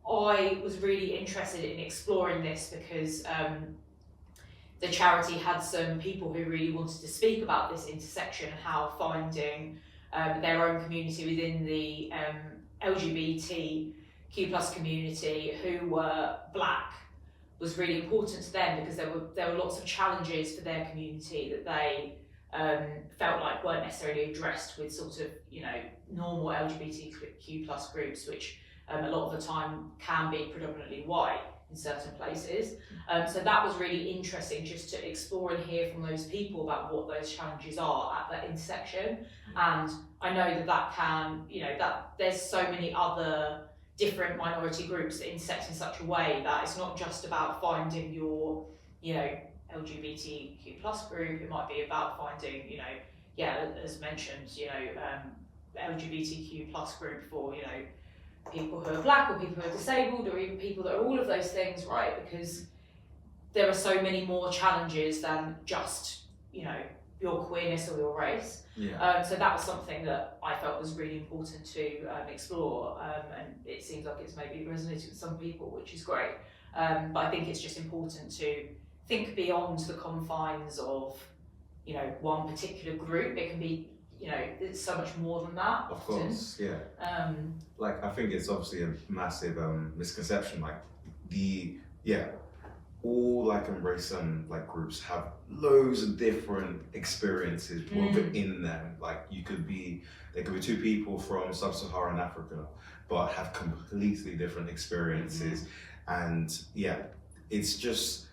I was really interested in exploring this because the charity had some people who really wanted to speak about this intersection and how finding their own community within the LGBTQ+ community who were black was really important to them, because there were lots of challenges for their community that they felt like weren't necessarily addressed with sort of, you know, normal LGBTQ+ groups, which a lot of the time can be predominantly white in certain places. So that was really interesting, just to explore and hear from those people about what those challenges are at that intersection. And I know that can, you know, that there's so many other different minority groups that intersect in such a way that it's not just about finding your, you know, LGBTQ+ group. It might be about finding, you know, yeah, as mentioned, you know, LGBTQ+ group for, you know, people who are black or people who are disabled, or even people that are all of those things, right? Because there are so many more challenges than just, you know, your queerness or your race. Yeah. So that was something that I felt was really important to explore, and it seems like it's maybe resonated with some people, which is great. But I think it's just important to think beyond the confines of, you know, one particular group. It can be, you know, it's so much more than that. Of course, yeah. Like, I think it's obviously a massive misconception. Like, all like embrace like groups have loads of different experiences within them. Like, there could be two people from sub-Saharan Africa, but have completely different experiences. And yeah, it's just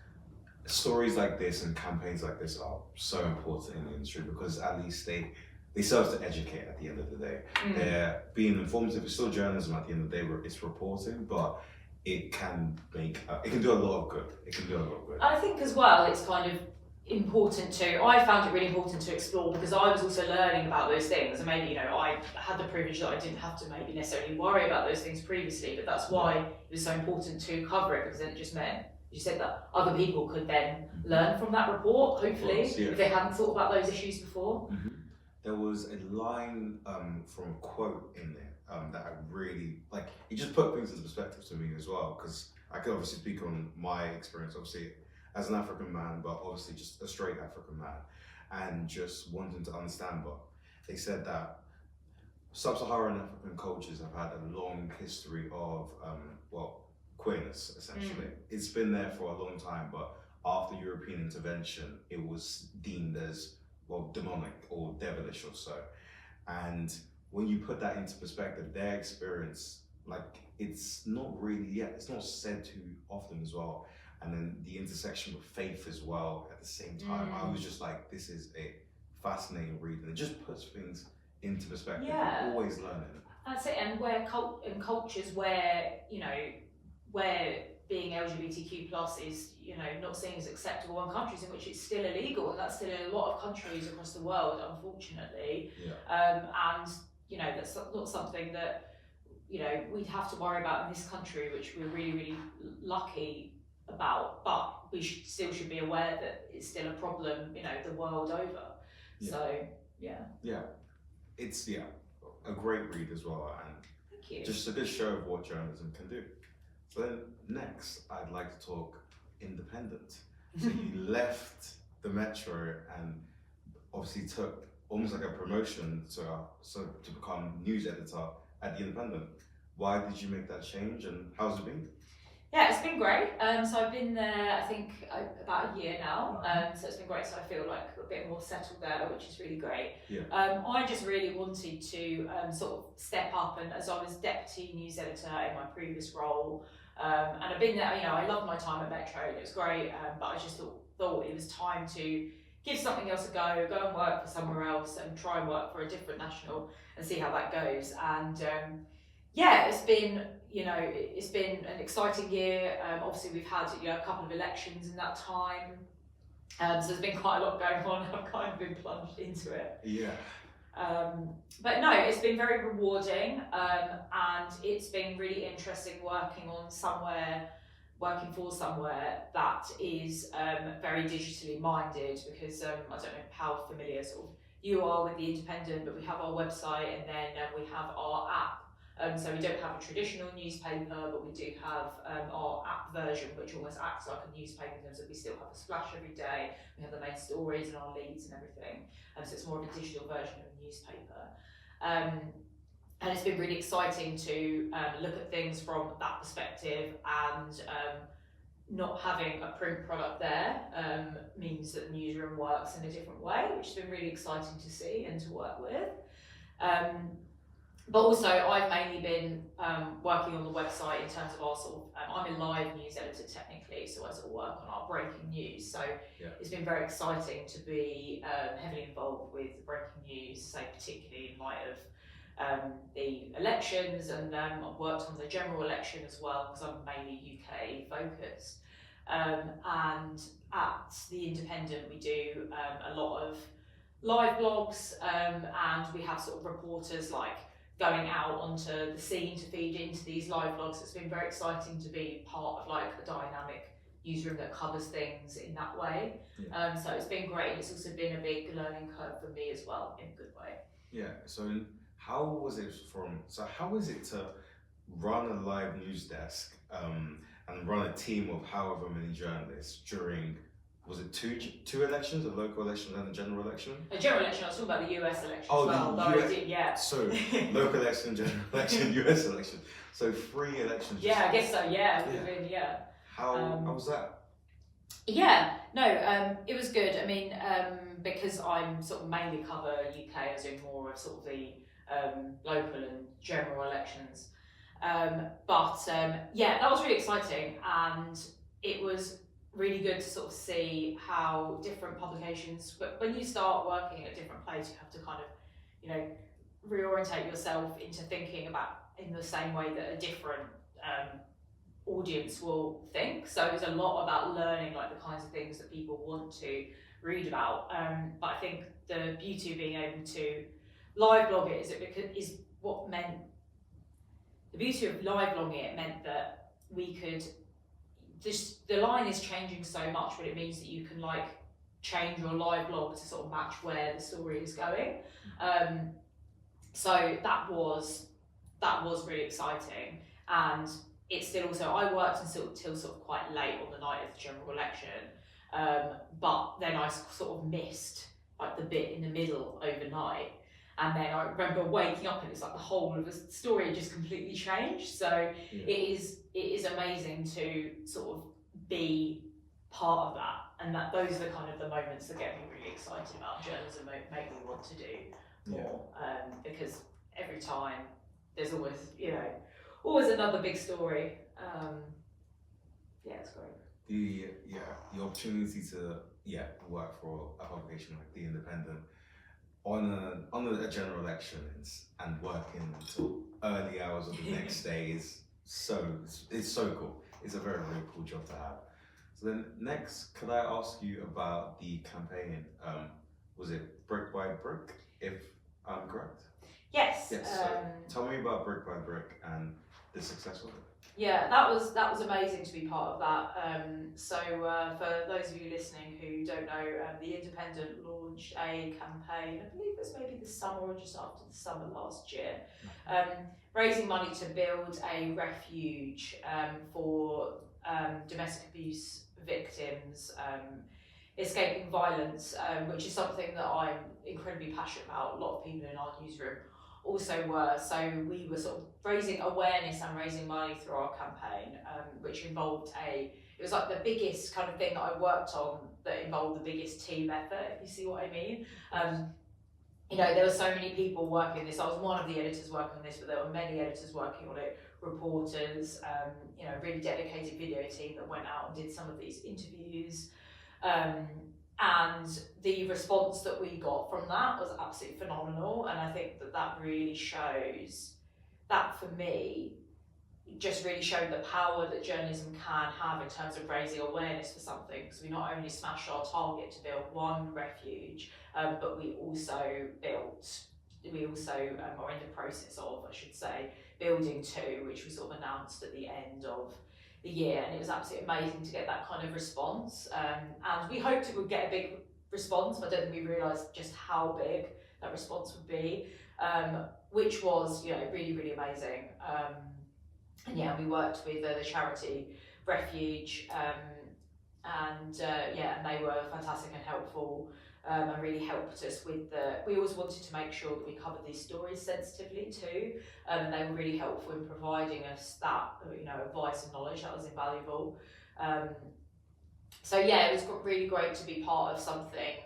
stories like this and campaigns like this are so important in the industry, because at least they serve to educate at the end of the day. They're being informative. It's still journalism at the end of the day, where it's reporting, but it can do a lot of good. It can do a lot of good. I think as well, it's kind of important to, I found it really important to explore, because I was also learning about those things, and maybe, you know, I had the privilege that I didn't have to maybe necessarily worry about those things previously, but that's why it was so important to cover it, because then it just meant, you said, that other people could then learn from that report, hopefully, if they hadn't thought about those issues before. There was a line from a quote in there that I really, like, it just put things into perspective to me as well, because I could obviously speak on my experience, obviously, as an African man, but obviously just a straight African man, and just wanting to understand. But they said that sub-Saharan African cultures have had a long history of, queerness, essentially. It's been there for a long time, but after European intervention, it was deemed as, well, demonic or devilish or so. And when you put that into perspective, their experience, like, it's not really, it's not said too often as well. And then the intersection with faith as well at the same time. I was just like, this is a fascinating read, and it just puts things into perspective. You're always learning. That's it. And where in cultures where, you know, where being LGBTQ+ is, you know, not seen as acceptable, in countries in which it's still illegal, and that's still in a lot of countries across the world, unfortunately. And, you know, that's not something that, you know, we'd have to worry about in this country, which we're really, really lucky about, but we still should be aware that it's still a problem, you know, the world over. So, it's a great read as well, and thank you. Just a good show of what journalism can do. So then next, I'd like to talk independent. So you left the Metro and obviously took almost like a promotion to become news editor at the Independent. Why did you make that change, and how's it been? Yeah, it's been great. So I've been there, I think, about a year now. So it's been great. So I feel like a bit more settled there, which is really great. I just really wanted to sort of step up, and as I was deputy news editor in my previous role, and I've been there, you know, I loved my time at Metro, and it was great, but I just thought it was time to give something else a go and work for somewhere else, and try and work for a different national and see how that goes. And it's been, you know, it's been an exciting year. Obviously we've had, you know, a couple of elections in that time. So there's been quite a lot going on. I've kind of been plunged into it. Yeah. But no, it's been very rewarding, and it's been really interesting working for somewhere that is very digitally minded, because I don't know how familiar sort of you are with The Independent, but we have our website, and then we have our app. So we don't have a traditional newspaper, but we do have our app version, which almost acts like a newspaper in terms of we still have a splash every day, we have the main stories and our leads and everything. So it's more of a digital version of a newspaper. And it's been really exciting to look at things from that perspective, and not having a print product there means that the newsroom works in a different way, which has been really exciting to see and to work with. But also, I've mainly been working on the website in terms of our sort of, I'm a live news editor technically, so I sort of work on our breaking news. So it's been very exciting to be heavily involved with the breaking news, say particularly in light of the elections, and I've worked on the general election as well, because I'm mainly UK focused. And at The Independent, we do a lot of live blogs, and we have sort of reporters like going out onto the scene to feed into these live blogs. It's been very exciting to be part of like a dynamic newsroom that covers things in that way. So it's been great. It's also been a big learning curve for me as well, in a good way. Yeah. So how is it to run a live news desk and run a team of however many journalists during, was it two elections, a local election and a general election? A general election, I was talking about the US election as well. The US, yeah. So local election, general election, US election. So 3 elections. Yeah, I guess so. Yeah, it would have been. Yeah. How was that? Yeah, no, it was good. I mean, because I'm sort of mainly cover UK, as in more of sort of the local and general elections. But yeah, that was really exciting, and it was really good to sort of see how different publications, but when you start working at a different place, you have to kind of, you know, reorientate yourself into thinking about in the same way that a different audience will think. So it's a lot about learning like the kinds of things that people want to read about. But I think the beauty of being able to live blog it is what meant, the beauty of live blogging it meant that we could, the line is changing so much, but it means that you can like change your live blog to sort of match where the story is going. So that was really exciting, and it's still also, I worked until sort of quite late on the night of the general election, but then I sort of missed like the bit in the middle overnight. And then I remember waking up and it's like the whole of the story had just completely changed. So it is amazing to sort of be part of that, and that those are the kind of the moments that get me really excited about journalism, make me want to do more. Because every time there's always, you know, always another big story. Yeah, it's great. The opportunity to work for a publication like The Independent on a general election and working until early hours of the next day is so cool. It's a very, very cool job to have. So then next, could I ask you about the campaign? Was it Brick by Brick, if I'm correct? Yes. So tell me about Brick by Brick and the success of it. Yeah, that was amazing to be part of that. So for those of you listening who don't know, The Independent launched a campaign, I believe it was maybe the summer or just after the summer last year, raising money to build a refuge for domestic abuse victims escaping violence, which is something that I'm incredibly passionate about. A lot of people in our newsroom also were. So we were sort of raising awareness and raising money through our campaign, which involved it was like the biggest kind of thing that I worked on that involved the biggest team effort, if you see what I mean. You know, there were so many people working this. I was one of the editors working on this, but there were many editors working on it, reporters, you know, really dedicated video team that went out and did some of these interviews. And the response that we got from that was absolutely phenomenal. And I think that really shows that for me, just really showed the power that journalism can have in terms of raising awareness for something, because we not only smashed our target to build one refuge, but we also are in the process of, I should say, building two, which we sort of announced at the end of the year, and it was absolutely amazing to get that kind of response. And we hoped it would get a big response, but I don't think we realised just how big that response would be, which was, really, really amazing. And yeah, we worked with the charity Refuge, and they were fantastic and helpful, and really helped us with we always wanted to make sure that we covered these stories sensitively too, and they were really helpful in providing us that, advice and knowledge that was invaluable. So yeah, it was really great to be part of something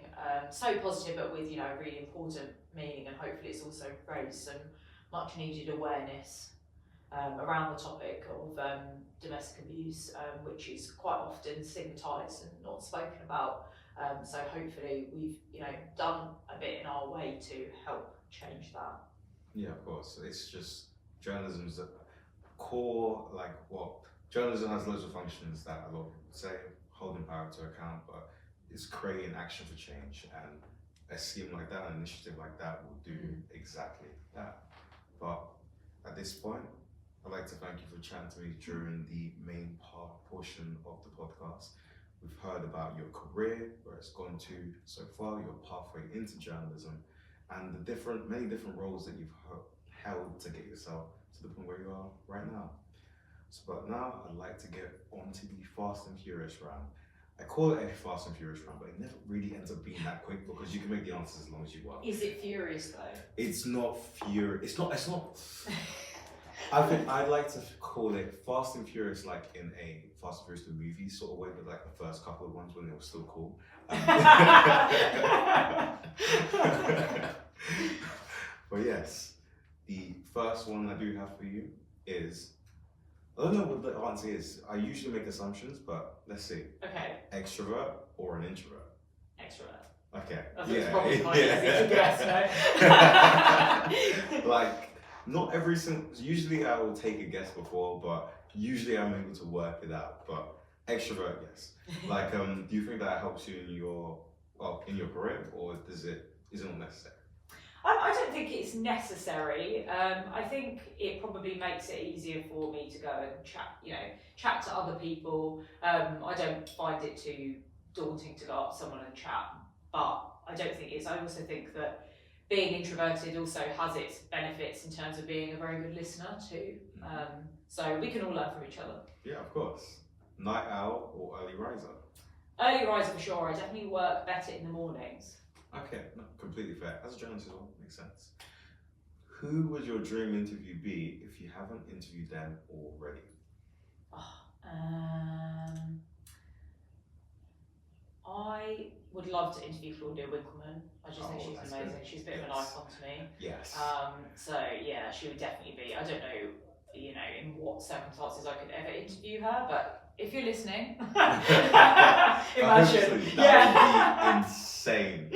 so positive, but with, really important meaning, and hopefully it's also raised some much needed awareness around the topic of domestic abuse, which is quite often stigmatised and not spoken about. So hopefully we've done a bit in our way to help change that. Yeah, of course. It's just journalism's a core, journalism has loads of functions that a lot of people say, holding power to account, but it's creating action for change, and a scheme like that, an initiative like that will do exactly that. But at this point, I'd like to thank you for chatting to me during the main portion of the podcast. We've heard about your career, where it's gone to so far, your pathway into journalism, and the many different roles that you've held to get yourself to the point where you are right now. But now I'd like to get onto the Fast and Furious round. I call it a Fast and Furious round, but it never really ends up being that quick because you can make the answers as long as you want. Is it furious though? It's not furious. It's not. I think I'd like to call it Fast and Furious, like in a Fast and Furious the movie sort of way, but like the first couple of ones when they were still cool. But yes, the first one I do have for you is, I don't know what the answer is. I usually make assumptions, but let's see. Okay. Extrovert or an introvert? Extrovert. Okay. I think it's probably quite easy to guess, no? Like, not every single. Usually, I will take a guess before, but usually I'm able to work it out. But extrovert, yes. Like, do you think that helps you in your career, or is it not necessary? I don't think it's necessary. I think it probably makes it easier for me to go and chat to other people. I don't find it too daunting to go up to someone and chat, but I don't think it is. I also think that being introverted also has its benefits in terms of being a very good listener too. So we can all learn from each other. Yeah, of course. Night owl or early riser? Early riser for sure. I definitely work better in the mornings. Okay, no, completely fair. As a journalist as well, makes sense. Who would your dream interview be if you haven't interviewed them already? I would love to interview Claudia Winkleman. I just think she's amazing. She's a bit of an icon to me. Yes. So yeah, she would definitely be. I don't know, in what circumstances I could ever interview her, but if you're listening, imagine. That would be insane.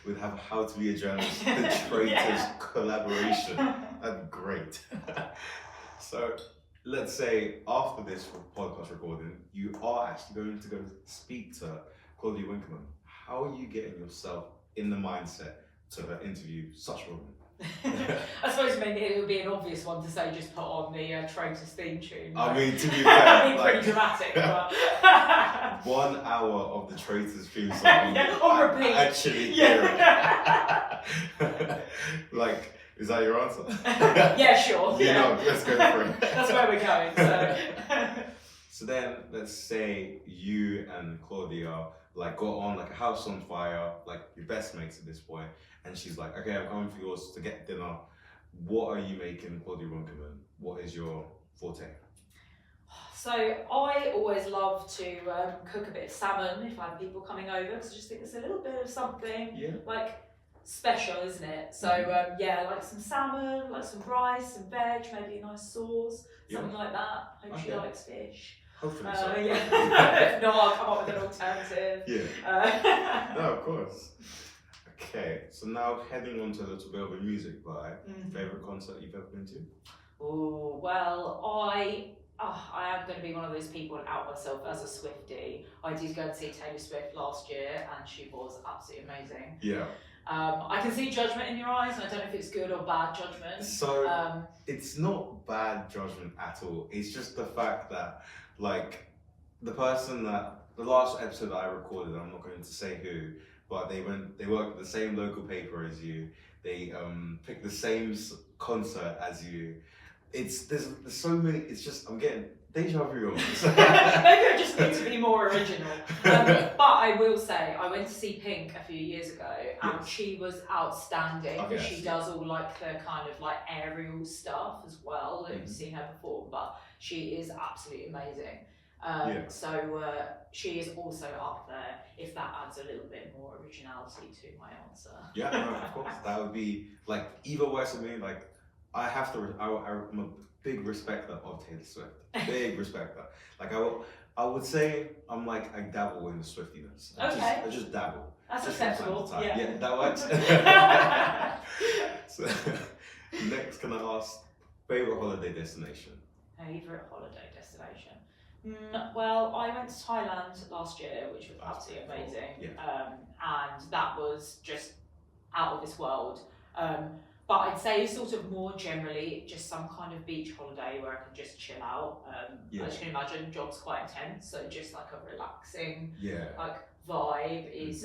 We'd have How to Be a Journalist, the Traitors collaboration. That'd be great. So let's say after this podcast recording, you are actually going to go speak to Claudia Winkleman. How are you getting yourself in the mindset to interview such a woman? I suppose maybe it would be an obvious one to say just put on the Traitors theme tune. I mean, to be fair, that'd be pretty dramatic. But 1 hour of the Traitors theme song on repeat. Actually, hear it. Like, is that your answer? Yeah, sure. Let's go for it. That's where we're going. So. So then, let's say you and Claudia got on like a house on fire, like your best mates at this point, and she's like, "Okay, I'm coming for yours to get dinner. What are you making, Claudia Winkleman? What is your forte?" So I always love to cook a bit of salmon if I have people coming over, because I just think there's a little bit of something special, isn't it? So like some salmon, like some rice, some veg, maybe a nice sauce, something like that. Hope she likes fish. Hopefully so. If not, I'll come up with an alternative. Yeah. No, of course. Okay, so now heading on to a little bit of a music vibe. Favorite concert you've ever been to? Oh, well, I am going to be one of those people and out myself as a Swiftie. I did go and see Taylor Swift last year, and she was absolutely amazing. Yeah. I can see judgment in your eyes, and I don't know if it's good or bad judgment. So it's not bad judgment at all. It's just the fact that, like, the person that the last episode that I recorded, I'm not going to say who, but they worked at the same local paper as you. They picked the same concert as you. There's so many. It's just I'm getting deja vu almost. Maybe I just need to be more original. But I will say, I went to see Pink a few years ago, and Yes. she was outstanding. Okay, She does all like the kind of like aerial stuff as well. I've seen her perform, but she is absolutely amazing. So she is also up there, if that adds a little bit more originality to my answer. Yeah, no, of course. That would be like either way for me. Like I have to. I'm a big respecter of Taylor Swift. Big respecter. Like I would say I'm like I dabble in the Swiftiness. I just dabble. That's just from time acceptable. to time. Yeah. That works. So, next, can I ask favorite holiday destination? Favourite holiday destination? Well, I went to Thailand last year, which was absolutely amazing. Yeah. And that was just out of this world. But I'd say sort of more generally, just some kind of beach holiday where I can just chill out. As you can imagine, job's quite intense, so just like a relaxing like vibe is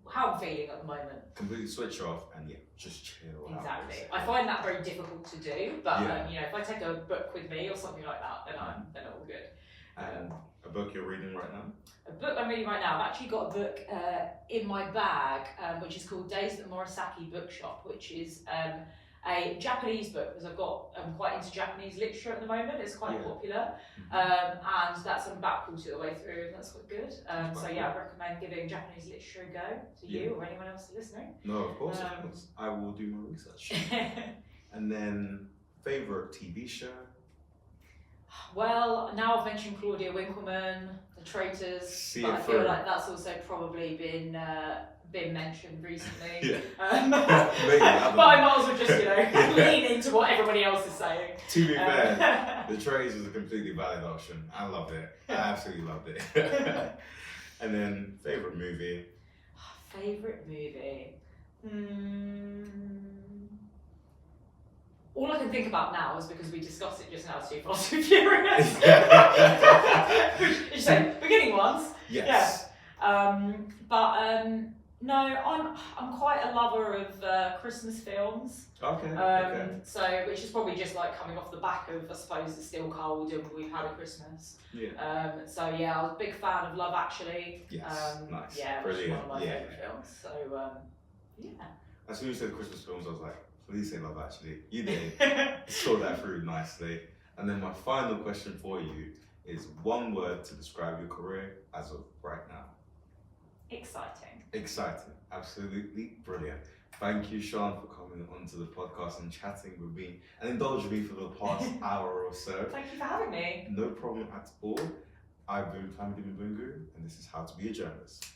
how I'm feeling at the moment. Completely switch off and just chill. Exactly. I find that very difficult to do, but you know, if I take a book with me or something like that, then I'm all good. And a book you're reading right now? A book I'm reading right now. I've actually got a book in my bag, which is called Days at the Morisaki Bookshop, which is a Japanese book, because I've got quite into Japanese literature at the moment. It's quite popular, and that's about quarter of the way through, and that's quite good. So I recommend giving Japanese literature a go to you or anyone else listening. No, of course. I will do my research. And then, favorite TV show? Well, now I've mentioned Claudia Winkleman, the Traitors, but I feel like that's also probably been mentioned recently. But I might as well just, lean into what everybody else is saying. To be fair, the Traitors was a completely valid option. I loved it. I absolutely loved it. And then, favorite movie? Favorite movie? All I can think about now is because we discussed it just now, Too Fast and Furious. You say beginning ones. Yes. No, I'm quite a lover of Christmas films. Okay. So which is probably just like coming off the back of, I suppose it's still cold and we've had a Christmas. I was a big fan of Love Actually. Yes. Nice. Yeah, which is one of my favourite films. So As soon as you said Christmas films, I was like, please say Love Actually. You did. Saw that through nicely. And then my final question for you is one word to describe your career as of right now. Exciting. Absolutely brilliant. Thank you, Sian, for coming onto the podcast and chatting with me and indulging me for the past hour or so. Thank you for having me. No problem at all. I've been Plamdim Bungu, and this is How to Be a Journalist.